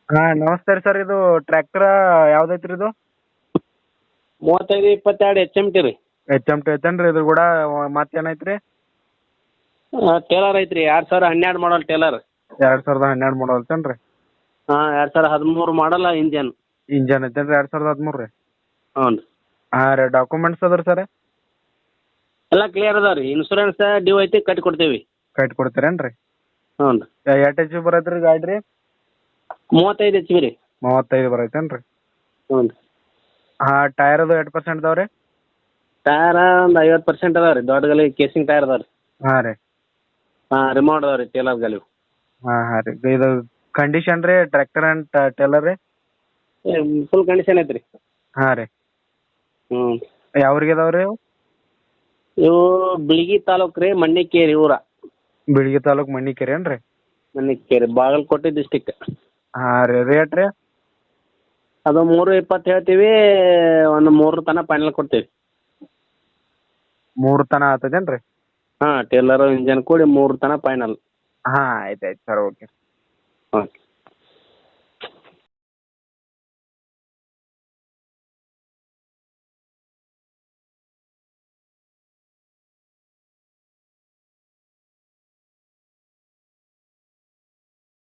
ಹಾಂ ನಮಸ್ತೆ ರೀ ಸರ್ ಇದು ಟ್ರ್ಯಾಕ್ಟರ ಯಾವ್ದೈತೆ ರೀ ಇದು 35 22 ಎಚ್ ಎಮ್ ಟಿ ರೀ. ಎಚ್ ಎಮ್ ಟಿ ಐತೇನು ರೀ ಇದ್ರ ಕೂಡ ಮತ್ತೇನೈತೆ ರೀ ಟೇಲರ್ ಐತ್ರಿ 2012 ಮಾಡಲ್ ಟೇಲರ್. 2012 ಮಾಡಲ್ ಐತೇನು ರೀ ಹಾಂ 2013 ಮಾಡಲ್ ಇಂಜನ್. ಇಂಜನ್ ಐತೇನು ರೀ 2013 ರೀ ಹ್ಞೂ ರೀ. ಹಾಂ ರೀ ಡಾಕ್ಯುಮೆಂಟ್ಸ್ ಅದ ರೀ ಸರ್ ಎಲ್ಲ ಕ್ಲಿಯರ್ ಅದಾವ ರೀ. ಇನ್ಸೂರೆನ್ಸ್ ಡ್ಯೂ ಐತಿ ಕಟ್ಟಿ ಕೊಡ್ತೇವೆ. ಕಟ್ಟಿ ಕೊಡ್ತೀರೇನು ರೀ ಹ್ಞೂ ರೀ. ಎಷ್ಟು ಎಚ್ ಪಿ ಬರೈತೆ ರೀ ಗಾಡಿ ರೀ 35 ಎಚ್ ಪಿ ರೀ. 35 ಬರೈತೇನು ರೀ ಹ್ಞೂ ರೀ. ಹಾಂ ಟೈರ್ ಅದು ಎಷ್ಟು ಪರ್ಸೆಂಟ್ ಇದಾವೆ ರೀ ಟಯರ ಒಂದು 50% ಅದಾವ ರೀ. ದೊಡ್ಡ ಗಲಿ ಕೇಸಿಂಗ್ ಟೈರ್ ಅದಾವ ರೀ. ಹಾಂ ರೀ ಹಾಂ ರಿಮೋಟ್ ಅದಾವ ರೀ ಟೇಲರ್ ಗಲಿ. ಹಾಂ ಹಾಂ ರೀ ಇದು ಕಂಡೀಷನ್ ರೀ ಟ್ರ್ಯಾಕ್ಟರ್ ಆ್ಯಂಡ್ ಟೇಲರ್ ರೀ ಫುಲ್ ಕಂಡೀಷನ್ ಐತ್ರಿ. ಹಾಂ ರೀ ಹ್ಞೂ. ಯಾವ್ರಿಗೆ ಇದಾವೆ ರೀ ಇವು ಬಿಳಿಗಿ ತಾಲೂಕು ರೀ, ಮಣ್ಣಿಕೇರಿ ಊರ. ಬಿಳಿಗಿ ತಾಲೂಕು ಮಣ್ಣಿಕೆರೆ ಏನು ರೀ ಮಣ್ಣಿಕೇರಿ ಬಾಗಲಕೋಟೆ ಡಿಸ್ಟಿಕ್. ಹಾಂ ರೀ ರೇಟ್ ರೀ ಅದು 320 ಹೇಳ್ತೀವಿ. ಒಂದು 3 ತನಕ ಫೈನಲ್ ಕೊಡ್ತೀವಿ. 3 ತನಕ ಆಗ್ತದೇನು ರೀ ಹಾಂ ಟೇಲರು ಇಂಜನ್ ಕೂಡಿ 3 ತನಕ ಫೈನಲ್. ಹಾಂ ಆಯ್ತು ಆಯ್ತು ಸರ್ ಓಕೆ